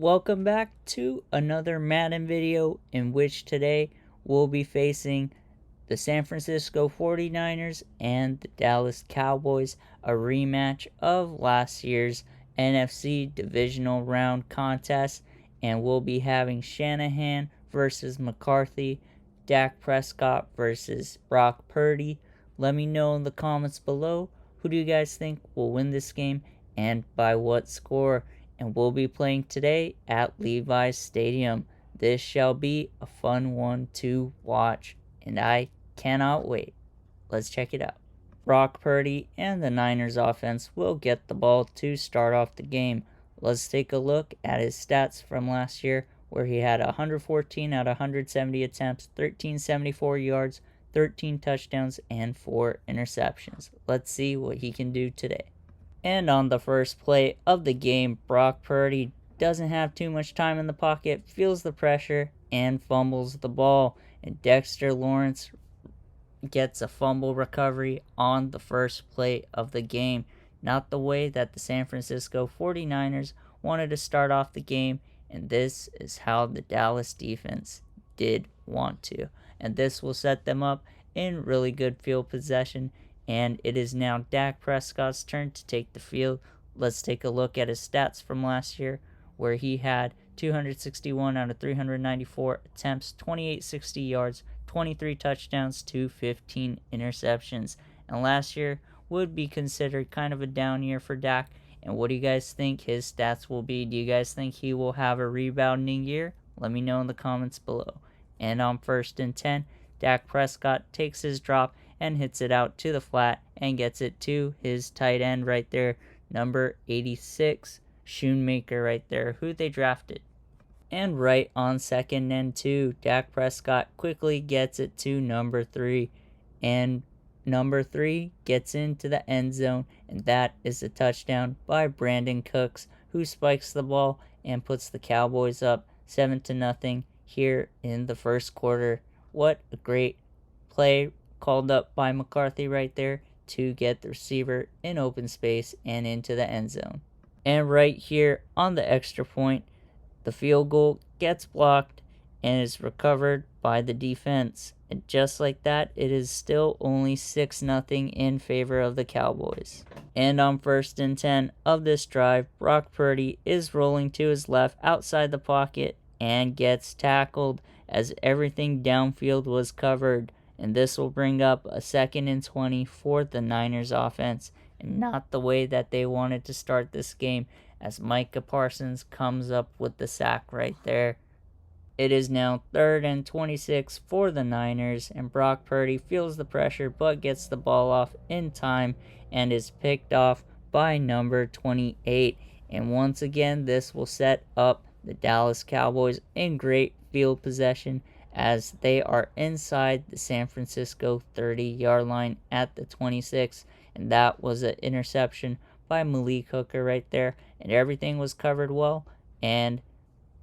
Welcome back to another Madden video in which today we'll be facing the San Francisco 49ers and the Dallas Cowboys, a rematch of last year's NFC Divisional round contest, and we'll be having Shanahan versus McCarthy, Dak Prescott versus Brock Purdy. Let me know in the comments below, who do you guys think will win this game and by what score? And we'll be playing today at Levi's Stadium. This shall be a fun one to watch, and I cannot wait. Let's check it out. Brock Purdy and the Niners offense will get the ball to start off the game. Let's take a look at his stats from last year, where he had 114 out of 170 attempts, 1374 yards, 13 touchdowns, and 4 interceptions. Let's see what he can do today. And on the first play of the game, Brock Purdy doesn't have too much time in the pocket, feels the pressure, and fumbles the ball. And Dexter Lawrence gets a fumble recovery on the first play of the game. Not the way that the San Francisco 49ers wanted to start off the game, and this is how the Dallas defense did want to. And this will set them up in really good field possession. And it is now Dak Prescott's turn to take the field. Let's take a look at his stats from last year, where he had 261 out of 394 attempts, 2860 yards, 23 touchdowns to 15 interceptions. And last year would be considered kind of a down year for Dak. And what do you guys think his stats will be? Do you guys think he will have a rebounding year? Let me know in the comments below. And on 1st and 10, Dak Prescott takes his drop and hits it out to the flat and gets it to his tight end right there, number 86, Shoemaker right there, who they drafted. And right on 2nd and 2, Dak Prescott quickly gets it to number 3, and number 3 gets into the end zone, and that is a touchdown by Brandon Cooks, who spikes the ball and puts the Cowboys up 7-0 here in the first quarter. What a great play called up by McCarthy right there to get the receiver in open space and into the end zone. And right here on the extra point, the field goal gets blocked and is recovered by the defense. And just like that, it is still only 6-0 in favor of the Cowboys. And on 1st and 10 of this drive, Brock Purdy is rolling to his left outside the pocket and gets tackled as everything downfield was covered. And this will bring up a 2nd and 20 for the Niners offense, and not the way that they wanted to start this game, as Micah Parsons comes up with the sack right there. It is now 3rd and 26 for the Niners, and Brock Purdy feels the pressure but gets the ball off in time and is picked off by number 28. And once again, this will set up the Dallas Cowboys in great field possession, as they are inside the San Francisco 30-yard line at the 26, and that was an interception by Malik Hooker right there, and everything was covered well, and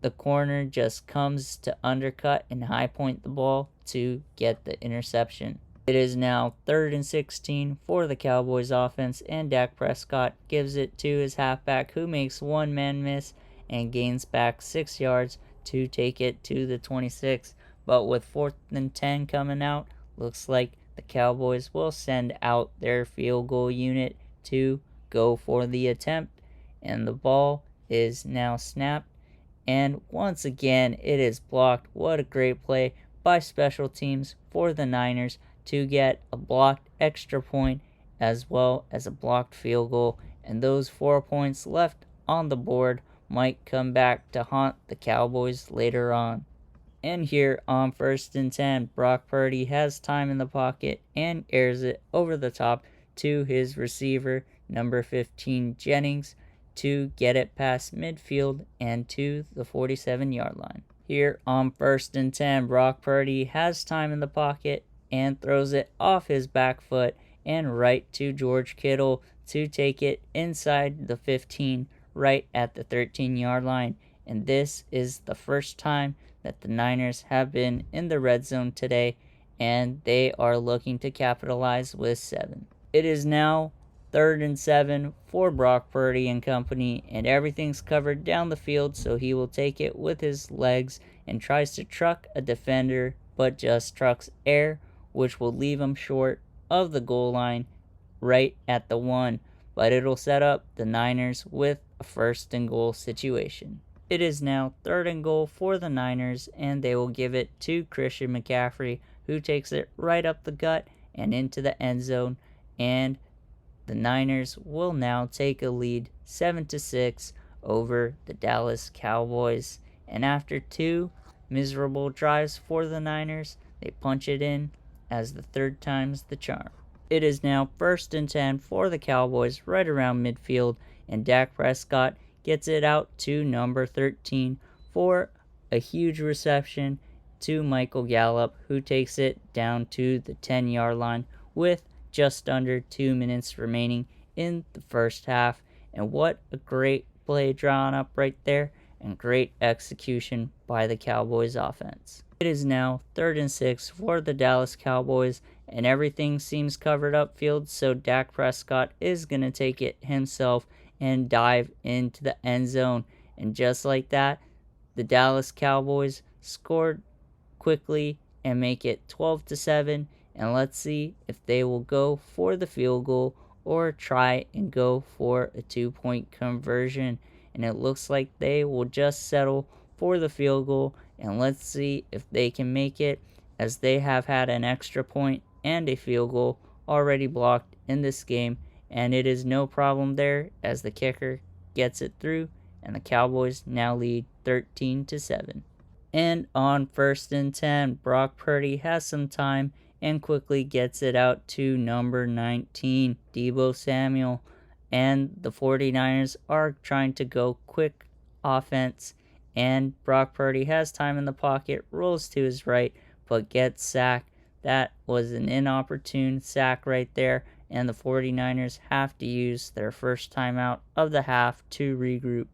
the corner just comes to undercut and high point the ball to get the interception. It is now 3rd and 16 for the Cowboys offense, and Dak Prescott gives it to his halfback, who makes one man miss and gains back 6 yards to take it to the 26. But with 4th and 10 coming out, looks like the Cowboys will send out their field goal unit to go for the attempt. And the ball is now snapped. And once again, it is blocked. What a great play by special teams for the Niners to get a blocked extra point as well as a blocked field goal. And those 4 points left on the board might come back to haunt the Cowboys later on. And here on 1st and 10, Brock Purdy has time in the pocket and airs it over the top to his receiver, number 15, Jennings, to get it past midfield and to the 47-yard line. Here on 1st and 10, Brock Purdy has time in the pocket and throws it off his back foot and right to George Kittle to take it inside the 15, right at the 13-yard line. And this is the first time that the Niners have been in the red zone today, and they are looking to capitalize with 7. It is now 3rd and 7 for Brock Purdy and company, and everything's covered down the field, so he will take it with his legs and tries to truck a defender, but just trucks air, which will leave him short of the goal line right at the 1, but it'll set up the Niners with a 1st and goal situation. It is now 3rd and goal for the Niners, and they will give it to Christian McCaffrey, who takes it right up the gut and into the end zone, and the Niners will now take a lead 7-6 over the Dallas Cowboys. And after 2 miserable drives for the Niners, they punch it in as the 3rd time's the charm. It is now 1st and 10 for the Cowboys right around midfield, and Dak Prescott gets it out to number 13 for a huge reception to Michael Gallup, who takes it down to the 10-yard line with just under 2 minutes remaining in the first half. And what a great play drawn up right there, and great execution by the Cowboys offense. It is now 3rd and 6 for the Dallas Cowboys, and everything seems covered upfield, so Dak Prescott is going to take it himself and dive into the end zone. And just like that, the Dallas Cowboys scored quickly and make it 12-7. And let's see if they will go for the field goal or try and go for a 2-point conversion. And it looks like they will just settle for the field goal. And let's see if they can make it, as they have had an extra point and a field goal already blocked in this game. And it is no problem there, as the kicker gets it through, and the Cowboys now lead 13-7. And on 1st and 10, Brock Purdy has some time and quickly gets it out to number 19, Deebo Samuel. And the 49ers are trying to go quick offense, and Brock Purdy has time in the pocket, rolls to his right, but gets sacked. That was an inopportune sack right there, and the 49ers have to use their first timeout of the half to regroup.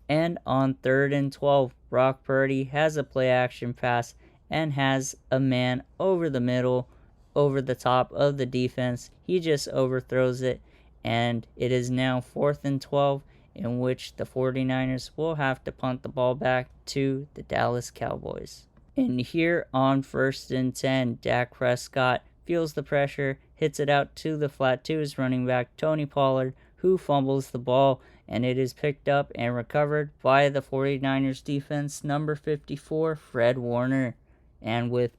And on 3rd and 12, Brock Purdy has a play action pass and has a man over the middle, over the top of the defense. He just overthrows it, and it is now 4th and 12, in which the 49ers will have to punt the ball back to the Dallas Cowboys. And here on 1st and 10, Dak Prescott feels the pressure, hits it out to the flat to his running back, Tony Pollard, who fumbles the ball, and it is picked up and recovered by the 49ers defense, number 54, Fred Warner. And with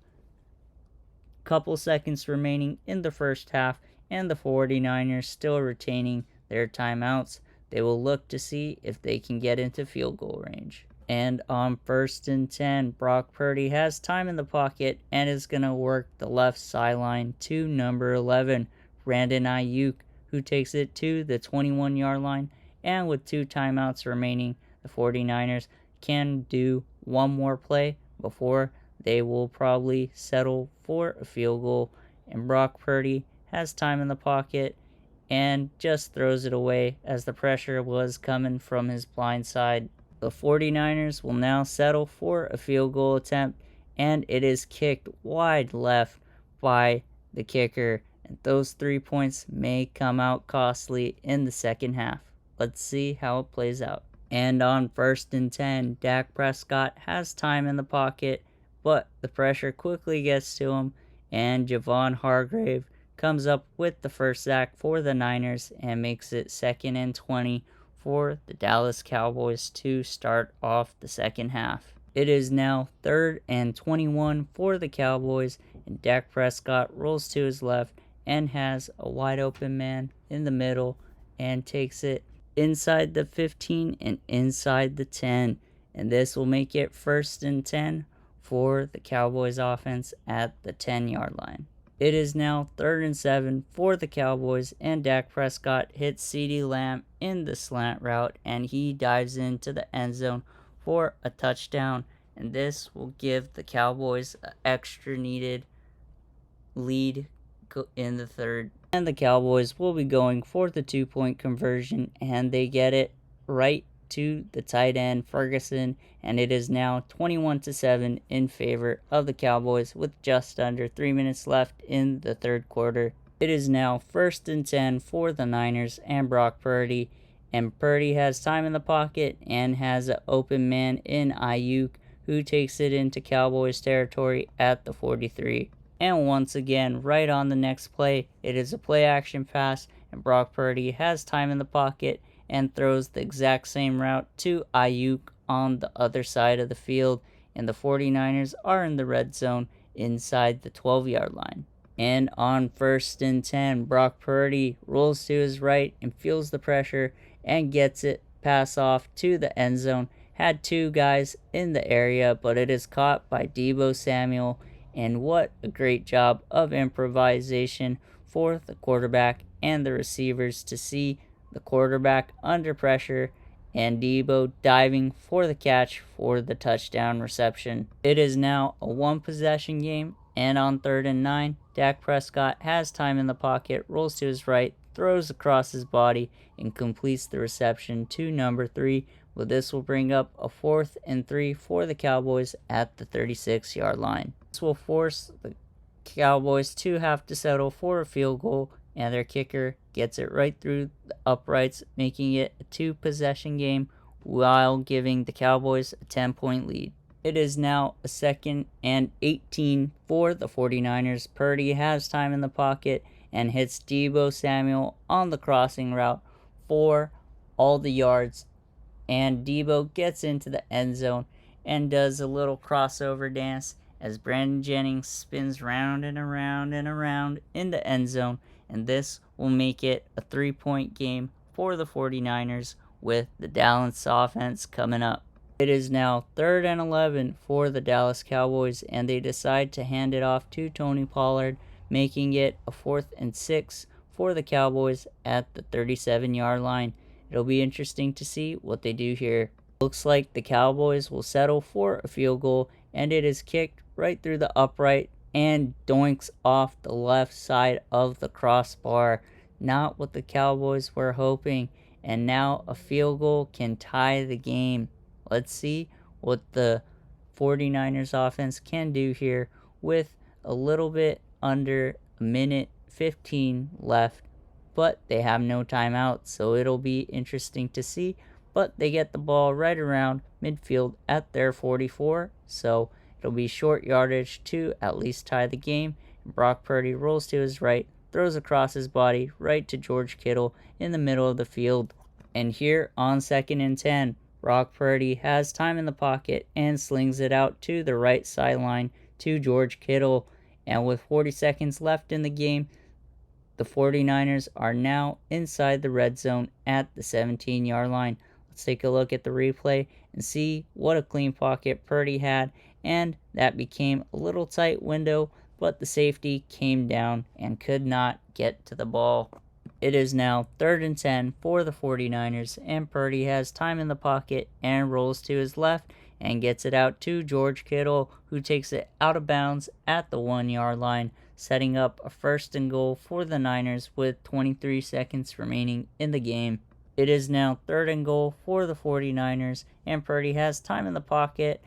a couple seconds remaining in the first half, and the 49ers still retaining their timeouts, they will look to see if they can get into field goal range. And on 1st and 10, Brock Purdy has time in the pocket and is going to work the left sideline to number 11, Brandon Ayuk, who takes it to the 21-yard line. And with 2 timeouts remaining, the 49ers can do one more play before they will probably settle for a field goal. And Brock Purdy has time in the pocket and just throws it away, as the pressure was coming from his blind side. The 49ers will now settle for a field goal attempt, and it is kicked wide left by the kicker. And those 3 points may come out costly in the second half. Let's see how it plays out. And on 1st and 10, Dak Prescott has time in the pocket, but the pressure quickly gets to him, and Javon Hargrave comes up with the first sack for the Niners and makes it 2nd and 20 for the Dallas Cowboys to start off the second half. It is now 3rd and 21 for the Cowboys, and Dak Prescott rolls to his left and has a wide open man in the middle and takes it inside the 15 and inside the 10. And this will make it 1st and 10 for the Cowboys offense at the 10-yard line. It is now 3rd and 7 for the Cowboys, and Dak Prescott hits CeeDee Lamb in the slant route, and he dives into the end zone for a touchdown. And this will give the Cowboys an extra needed lead in the 3rd. And the Cowboys will be going for the 2-point conversion, and they get it right to the tight end, Ferguson, and it is now 21-7 in favor of the Cowboys with just under 3 minutes left in the 3rd quarter. It is now 1st and 10 for the Niners and Brock Purdy. And Purdy has time in the pocket and has an open man in Ayuk, who takes it into Cowboys territory at the 43. And once again, right on the next play, it is a play action pass, and Brock Purdy has time in the pocket and throws the exact same route to Ayuk on the other side of the field, and the 49ers are in the red zone inside the 12-yard line. And on 1st and 10, Brock Purdy rolls to his right and feels the pressure and gets it pass off to the end zone. Had two guys in the area, but it is caught by Deebo Samuel. And what a great job of improvisation for the quarterback and the receivers to see the quarterback under pressure and Deebo diving for the catch for the touchdown reception. It is now a one-possession game, and on 3rd and 9, Dak Prescott has time in the pocket, rolls to his right, throws across his body, and completes the reception to number 3. Well, this will bring up a 4th and 3 for the Cowboys at the 36-yard line. This will force the Cowboys to have to settle for a field goal, and their kicker gets it right through the uprights, making it a two-possession game while giving the Cowboys a 10-point lead. It is now a 2nd and 18 for the 49ers. Purdy has time in the pocket and hits Deebo Samuel on the crossing route for all the yards, and Deebo gets into the end zone and does a little crossover dance as Brandon Jennings spins round and around and around in the end zone, and this will make it a 3-point game for the 49ers with the Dallas offense coming up. It is now 3rd and 11 for the Dallas Cowboys, and they decide to hand it off to Tony Pollard, making it a 4th and 6 for the Cowboys at the 37-yard line. It'll be interesting to see what they do here. Looks like the Cowboys will settle for a field goal, and it is kicked right through the upright and doinks off the left side of the crossbar. Not what the Cowboys were hoping, and now a field goal can tie the game. Let's see what the 49ers offense can do here with a little bit under a minute 15 left, but they have no timeout, so it'll be interesting to see. But they get the ball right around midfield at their 44, so it'll be short yardage to at least tie the game. Brock Purdy rolls to his right, throws across his body right to George Kittle in the middle of the field. And here on 2nd and 10, Brock Purdy has time in the pocket and slings it out to the right sideline to George Kittle. And with 40 seconds left in the game, the 49ers are now inside the red zone at the 17-yard line. Let's take a look at the replay and see what a clean pocket Purdy had, and that became a little tight window, but the safety came down and could not get to the ball. It is now 3rd and 10 for the 49ers, and Purdy has time in the pocket and rolls to his left and gets it out to George Kittle, who takes it out of bounds at the 1-yard line, setting up a 1st and goal for the Niners with 23 seconds remaining in the game. It is now 3rd and goal for the 49ers, and Purdy has time in the pocket,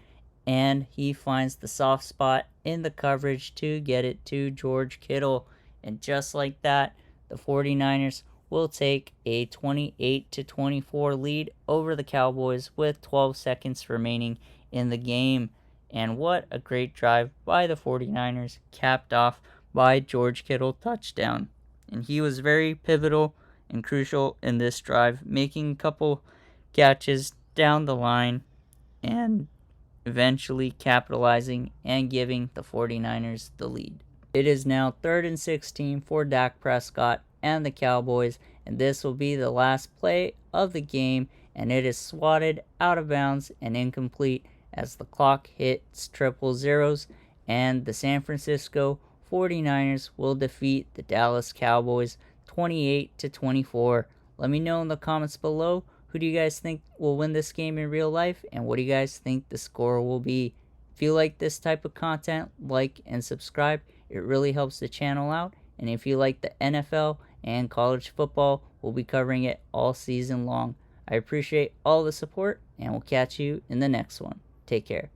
and he finds the soft spot in the coverage to get it to George Kittle. And just like that, the 49ers will take a 28-24 lead over the Cowboys with 12 seconds remaining in the game. And what a great drive by the 49ers, capped off by George Kittle touchdown. And he was very pivotal and crucial in this drive, making a couple catches down the line and eventually capitalizing and giving the 49ers the lead. It is now 3rd and 16 for Dak Prescott and the Cowboys, and this will be the last play of the game, and it is swatted out of bounds and incomplete as the clock hits triple zeros, and the San Francisco 49ers will defeat the Dallas Cowboys 28-24. Let me know in the comments below, who do you guys think will win this game in real life, and what do you guys think the score will be? If you like this type of content, like and subscribe. It really helps the channel out. And if you like the NFL and college football, we'll be covering it all season long. I appreciate all the support, and we'll catch you in the next one. Take care.